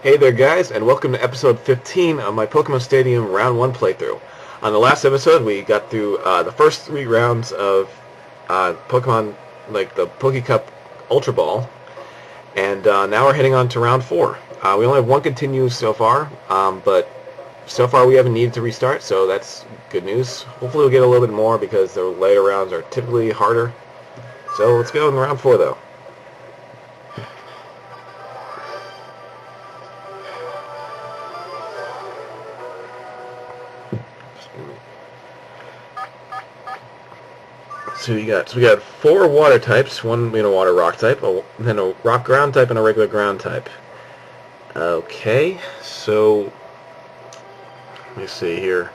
Hey there guys, and welcome to episode 15 of my Pokemon Stadium Round 1 playthrough. On the last episode, we got through the first 3 rounds of Pokemon, like the Pokecup Ultra Ball, and now we're heading on to Round 4. We only have one continue so far, but so far we haven't needed to restart, so that's good news. Hopefully we'll get a little bit more because the later rounds are typically harder. So let's go in Round 4 though. So we got 4 water types, one water rock type, then a rock ground type, and a regular ground type. Okay, so let me see here.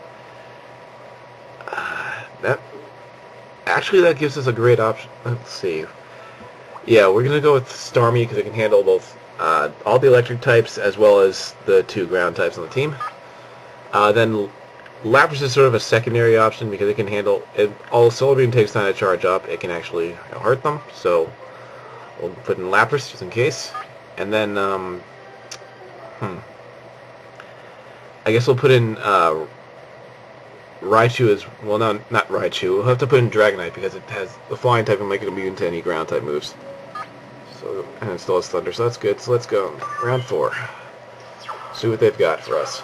That gives us a great option. Let's see. Yeah, we're gonna go with Starmie because it can handle both all the electric types as well as the 2 ground types on the team. Then Lapras is sort of a secondary option because it can handle it. All Solar Beam takes time to charge up. It can actually hurt them, so we'll put in Lapras just in case. And then, I guess we'll put in Raichu as well. No, not Raichu. We'll have to put in Dragonite because it has the flying type and make it immune to any ground type moves. So and it still has Thunder, so that's good. So let's go round 4. See what they've got for us.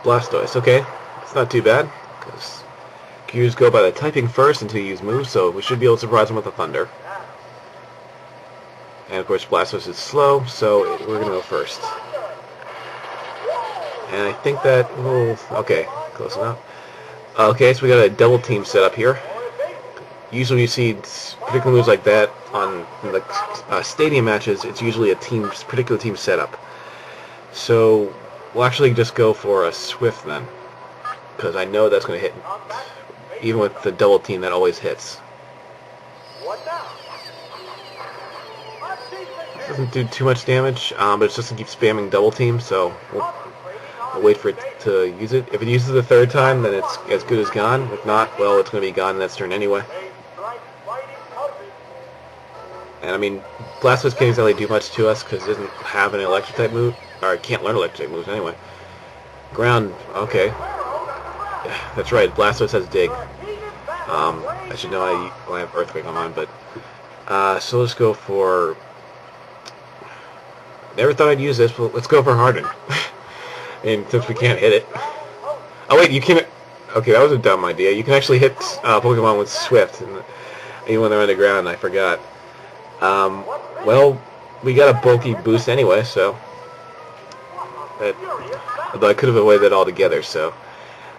Blastoise, okay. It's not too bad, because Qs go by the typing first until you use moves, so we should be able to surprise them with the Thunder. And of course Blastoise is slow, so we're going to go first. And I think that will... okay, close enough. Okay, so we got a double team set up here. Usually you see particular moves like that on the stadium matches, it's usually a particular team setup. So we'll actually just go for a Swift then, because I know that's going to hit. Even with the double team, that always hits. It doesn't do too much damage, but it's just going to keep spamming double team, so we'll wait for it to use it. If it uses it the 3rd time, then it's as good as gone. If not, well, it's going to be gone in that turn anyway. And I mean, Blastoise can't exactly do much to us because it doesn't have an electric type move, or it can't learn electric type moves anyway. Ground, okay. That's right, Blastoise has Dig. I should know I have Earthquake on mine, but so let's go for... Never thought I'd use this, but let's go for Harden. And since we can't hit it... Oh wait, you can't... Okay, that was a dumb idea. You can actually hit Pokemon with Swift, even when they're on the ground, I forgot. Well, we got a bulky boost anyway, so... although I could have avoided that altogether, so...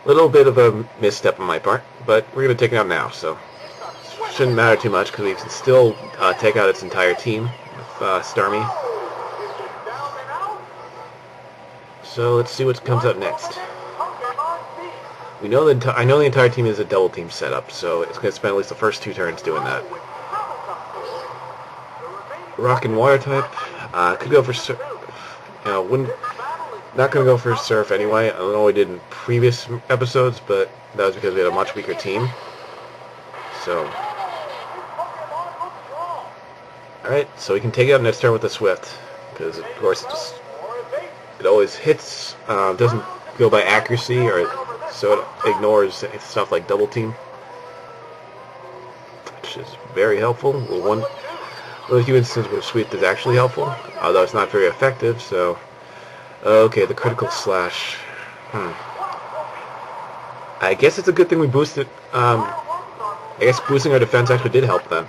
A little bit of a misstep on my part, but we're going to take it out now, so... Shouldn't matter too much, because we can still take out its entire team with Starmie. So let's see what comes up next. I know the entire team is a double team setup, so it's going to spend at least the first 2 turns doing that. Rock and Water type. Could go for Surf. Not going to go for Surf anyway. I don't know what we did in previous episodes, but that was because we had a much weaker team. So, alright, so we can take it out next turn with the Swift, because of course it always hits. Doesn't go by accuracy, so it ignores stuff like double team, which is very helpful. One of the few instances where Swift is actually helpful, although it's not very effective. So, okay, the critical slash. I guess it's a good thing we boosted. I guess boosting our defense actually did help then,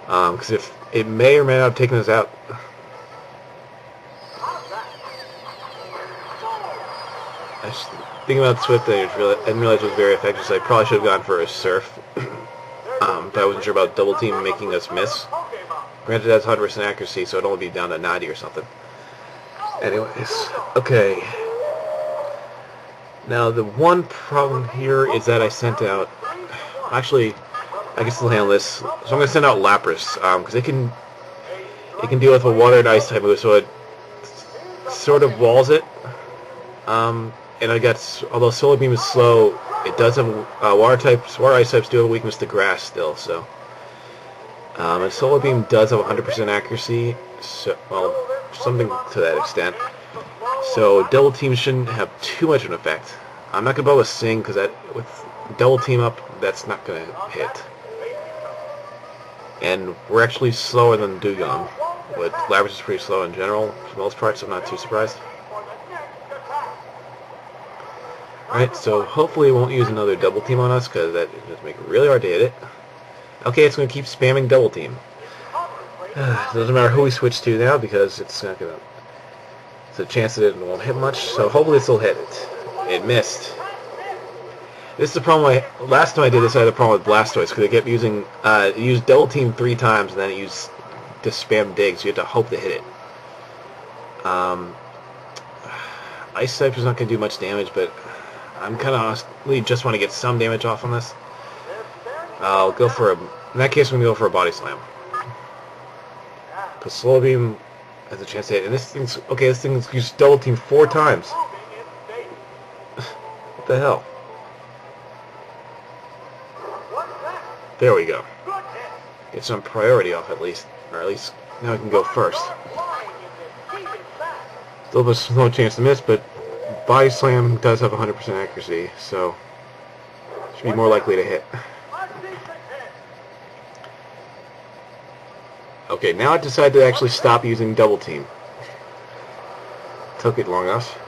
because if it may or may not have taken us out. I was thinking about Swift, I didn't realize it was very effective, so I probably should have gone for a Surf. But I wasn't sure about double team making us miss. Granted, that's 100% accuracy, so it'll only be down to 90 or something. Anyways, okay. Now, the one problem here is that I sent out... Actually, I can still handle this. So I'm going to send out Lapras, because it can deal with a water and ice type move, so it sort of walls it. And I got... Although Solar Beam is slow, it does have water ice types do have a weakness to grass still, so... And Solar Beam does have 100% accuracy, so, well, something to that extent. So Double Team shouldn't have too much of an effect. I'm not going to be able to sing because with Double Team up, that's not going to hit. And we're actually slower than Dugong, but Lapras is pretty slow in general for the most part, so I'm not too surprised. Alright, so hopefully it won't use another Double Team on us, because that just make it really hard to hit it. Okay, it's going to keep spamming Double Team. Doesn't matter who we switch to now, because it's not going to... There's a chance that it won't hit much, so hopefully this will hit it. It missed. This is the problem. Last time I did this, I had a problem with Blastoise because it kept using it used Double Team 3 times and then it used to spam Dig, so you have to hope to hit it. Ice type is not going to do much damage, but I'm kind of honestly just want to get some damage off on this. I'll go for a. In that case, I'm going to go for a Body Slam. Because Slow Beam has a chance to hit, and this thing's okay. This thing's used Double Team 4 times. What the hell? There we go. Get some priority off at least. Or at least now I can go first. Still have a no chance to miss, but Body Slam does have 100% accuracy, so should be more likely to hit. Okay, now I decided to actually stop using Double Team. Took it long enough.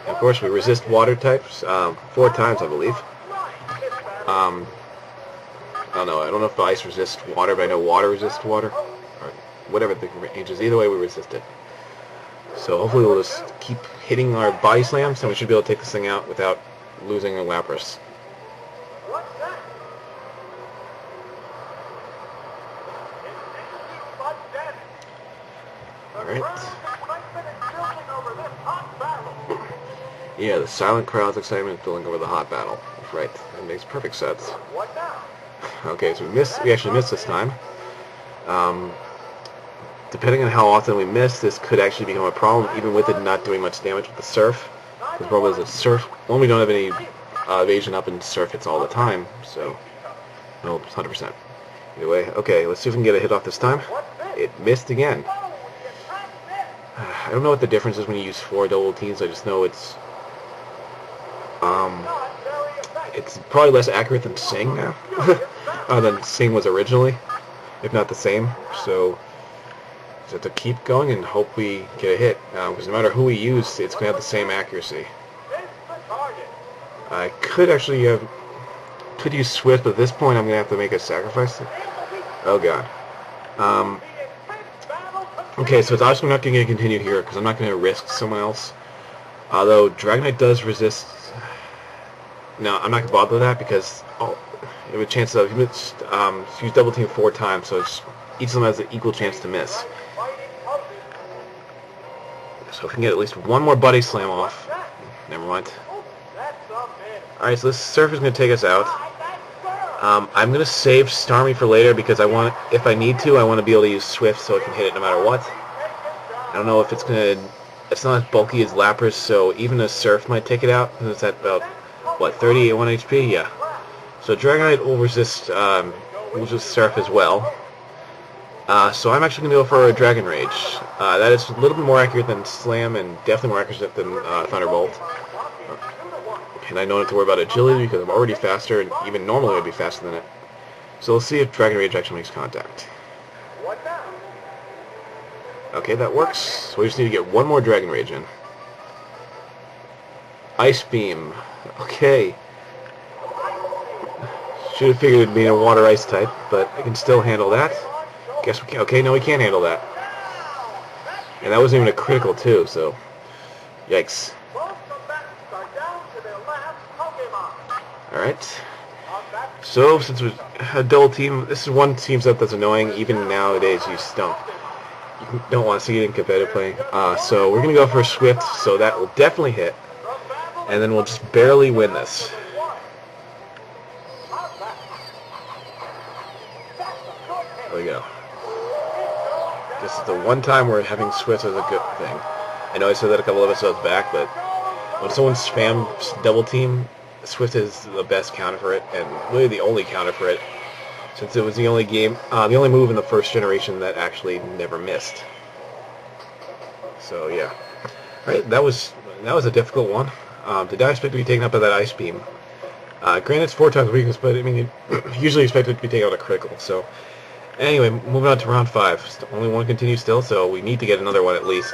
And of course we resist water types 4 times, I believe. I don't know. I don't know if the ice resists water, but I know water resists water. Or whatever the range is. Either way, we resist it. So hopefully we'll just keep hitting our Body Slams, and we should be able to take this thing out without losing a Lapras. Alright. Yeah, the silent crowd's excitement is building over the hot battle. Right. That makes perfect sense. Okay, so we actually missed this time. Depending on how often we miss, this could actually become a problem, even with it not doing much damage with the Surf. The problem is that Surf, when we don't have any evasion up and Surf hits all the time, so, no, 100%. Either way, okay, let's see if we can get a hit off this time. It missed again. I don't know what the difference is when you use 4 Double Teams, I just know it's probably less accurate than Sing now. Than Sing was originally, if not the same. So just have to keep going and hope we get a hit. Because no matter who we use, it's going to have the same accuracy. I could actually could use Swift, but at this point I'm going to have to make a sacrifice. Oh god. Okay, so it's obviously not going to continue here because I'm not going to risk someone else. Although Dragonite does resist. No, I'm not going to bother with that because you have a chance of use Double Team 4 times, so each of them has an equal chance to miss. So if we can get at least one more Body Slam off. Never mind. Alright, so this Surf is going to take us out. I'm going to save Starmie for later because if I need to, I want to be able to use Swift so it can hit it no matter what. I don't know if it's going to... It's not as bulky as Lapras, so even a Surf might take it out. It's at about, what, 31 HP? Yeah. So Dragonite will resist Surf as well. So I'm actually going to go for a Dragon Rage. That is a little bit more accurate than Slam and definitely more accurate than Thunderbolt. And I don't have to worry about agility because I'm already faster, and even normally I'd be faster than it. So let's see if Dragon Rage actually makes contact. Okay, that works. So we just need to get one more Dragon Rage in. Ice Beam. Okay. Should have figured it'd be a water ice type, but I can still handle that. Guess we can. Okay, no, we can't handle that. And that wasn't even a critical too, so yikes. Alright. So since we a Double Team, this is one team setup that's annoying. Even nowadays, you don't want to see it in competitive play. So we're gonna go for a Swift, so that will definitely hit, and then we'll just barely win this. There we go. This is the one time we're having Swift as a good thing. I know I said that a couple episodes back, but when someone spams Double Team, Swift is the best counter for it, and really the only counter for it. since it was the only game, the only move in the first generation that actually never missed. So yeah, all right, that was a difficult one. Did not expect to be taken up by that ice beam. Granted, it's 4 times weakness, but I mean, you usually expect it to be taken out a critical. So anyway, moving on to round 5. Only one continues still, so we need to get another one at least.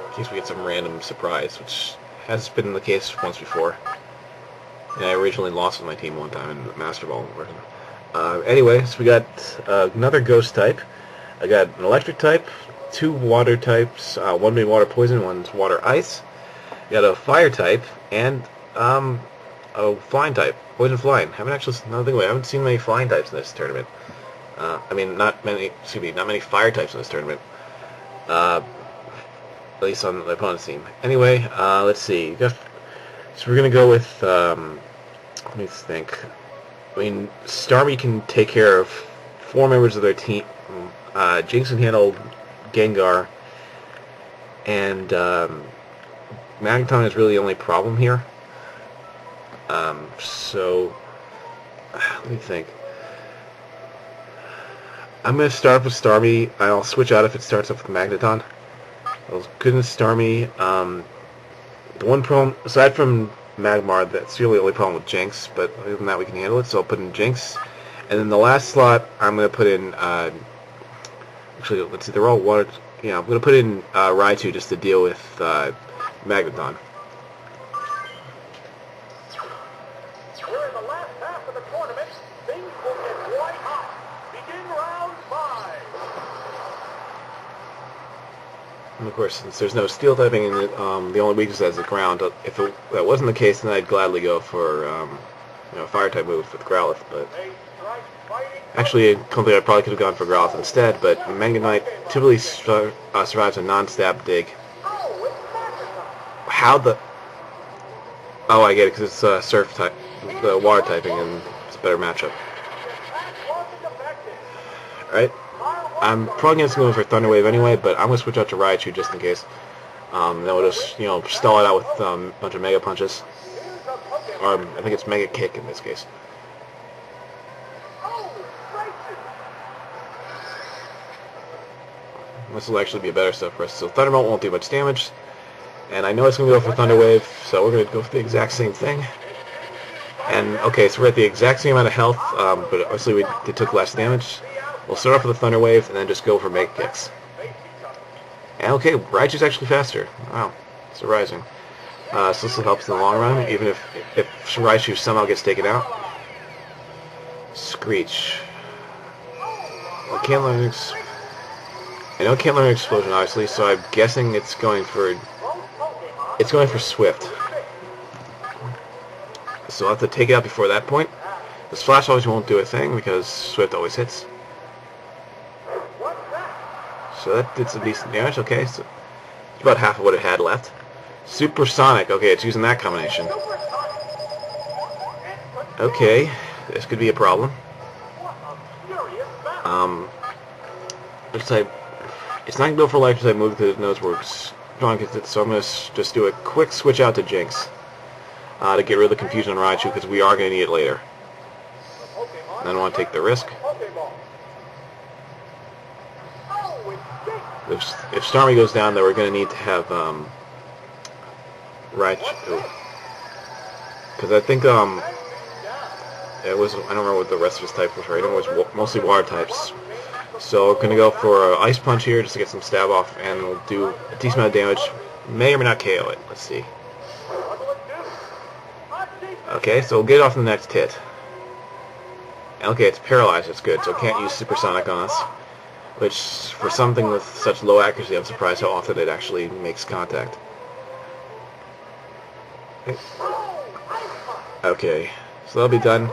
In case we get some random surprise, which has been the case once before. And I originally lost with my team one time in the Master Ball version. Anyway, so we got another ghost type. I got an electric type, 2 water types, one being water poison, one's water ice. We got a fire type, and a flying type, poison flying. I haven't seen many flying types in this tournament. I mean, not many fire types in this tournament. At least on the opponent's team. Anyway, let's see. So we're gonna go with. Let me think. I mean, Starmie can take care of 4 members of their team. Jinx can handle Gengar, and Magneton is really the only problem here. So let me think. I'm gonna start with Starmie. I'll switch out if it starts off with Magneton. Goodness, Starmie. The one problem, aside from Magmar, that's really the only problem with Jinx, but other than that we can handle it, so I'll put in Jinx. And then the last slot, I'm going to put in, actually, let's see, they're all water, yeah, I'm going to put in Raichu just to deal with Magneton. We're in the last half of the tournament. Things will get quite hot. Begin round 5. And of course, since there's no steel typing in it, the only weakness is the ground. If that wasn't the case, then I'd gladly go for fire type move with Growlithe. But actually, I probably could have gone for Growlithe instead. But Magnemite typically survives a non-stab dig. How the? Oh, I get it, because it's Surf type, the water typing, and it's a better matchup. All right. I'm probably going to go for Thunder Wave anyway, but I'm going to switch out to Raichu just in case. Then we'll just, stall it out with a bunch of Mega Punches. Or I think it's Mega Kick in this case. This will actually be a better stuff for us. So Thunderbolt won't do much damage. And I know it's going to go for Thunder Wave, so we're going to go for the exact same thing. And, okay, so we're at the exact same amount of health, but obviously it took less damage. We'll start off with a Thunder Wave and then just go for Mega Kicks. And okay, Raichu's actually faster. Wow, surprising. So this will help us in the long run, even if Raichu somehow gets taken out. Screech. Well, I know it can't learn Explosion, obviously, so I'm guessing it's going for Swift. So I'll have to take it out before that point. The Splash always won't do a thing because Swift always hits. So that did some decent damage, okay, so it's about half of what it had left. Supersonic, okay, it's using that combination. Okay, this could be a problem. Which type? It's not going to go for electric type move because it knows where it's strong, so I'm going to just do a quick switch out to Jinx to get rid of the confusion on Raichu because we are going to need it later. I don't want to take the risk. If Starmie goes down, then we're going to need to have Raichu, because I think it was, I don't remember what the rest of his type was. Right, it was mostly water types. So we're going to go for an Ice Punch here just to get some stab off, and we'll do a decent amount of damage. May or may not KO it. Let's see. Okay, so we'll get it off the next hit. Okay, it's paralyzed. That's good. So it can't use Supersonic on us. Which, for something with such low accuracy, I'm surprised how often it actually makes contact. Okay, so that'll be done.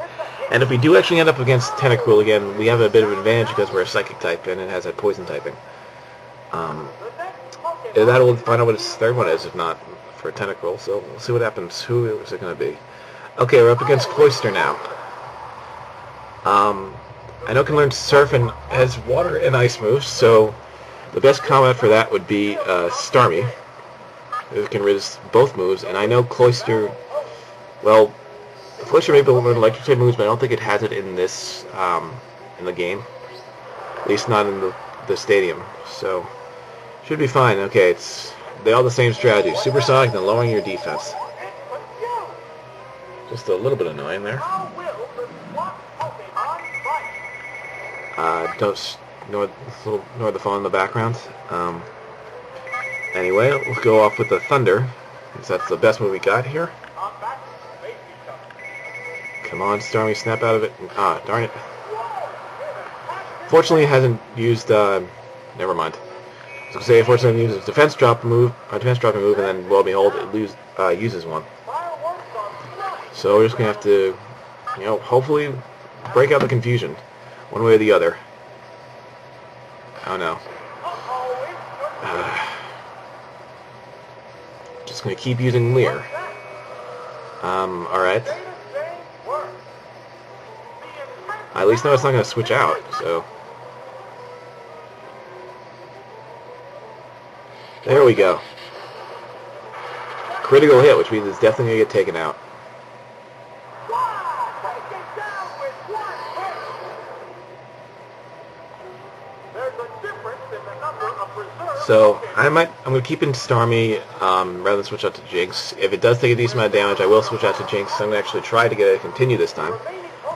And if we do actually end up against Tentacruel again, we have a bit of an advantage because we're a Psychic type and it has that Poison typing. That'll find out what its third one is, if not for Tentacruel, so we'll see what happens. Who is it going to be? Okay, we're up against Cloyster now. I know it can learn Surf and has water and ice moves, so the best combat for that would be Starmie. It can resist both moves, and I know Cloyster, well, Cloyster may be able to learn electric type moves, but I don't think it has it in this, in the game. At least not in the stadium, so should be fine. Okay, they all the same strategy. Supersonic, then lowering your defense. Just a little bit annoying there. Don't ignore the phone in the background. Anyway, we'll go off with the Thunder, because that's the best move we got here. Come on, Stormy, snap out of it. Ah, darn it. Fortunately, it hasn't used, never mind. So say, fortunately, it uses defense dropping move, and then, lo and behold, it uses one. So we're just going to have to, hopefully break out the confusion, one way or the other. Oh no. Just going to keep using Lear. Alright. I at least know it's not going to switch out, so... There we go. Critical hit, which means it's definitely going to get taken out. So I'm going to keep in Starmie rather than switch out to Jinx. If it does take a decent amount of damage, I will switch out to Jinx. I'm going to actually try to get it to continue this time.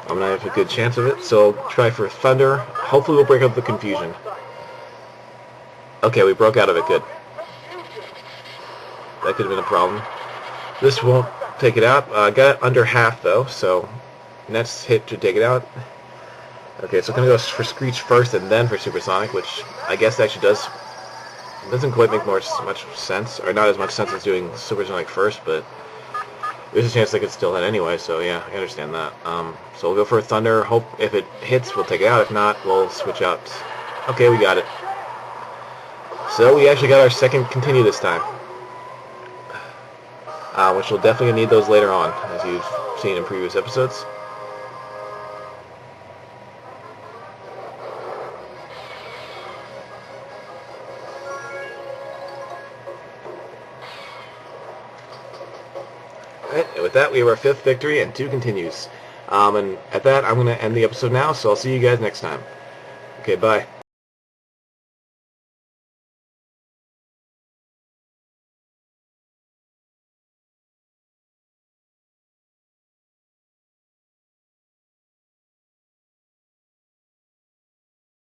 I'm going to have a good chance of it. So I'll try for Thunder. Hopefully we'll break up the confusion. Okay, we broke out of it. Good. That could have been a problem. This won't take it out. Got it under half though, so next hit to take it out. Okay, so I'm going to go for Screech first and then for Supersonic, which I guess actually doesn't quite make much sense, or not as much sense as doing Supersonic first, but there's a chance they could still hit anyway, so yeah, I understand that. So we'll go for a Thunder. Hope if it hits, we'll take it out. If not, we'll switch out. Okay, we got it. So we actually got our second continue this time, which we'll definitely need those later on, as you've seen in previous episodes. Alright, and with that, we have our 5th victory and 2 continues. And at that, I'm going to end the episode now, so I'll see you guys next time. Okay, bye.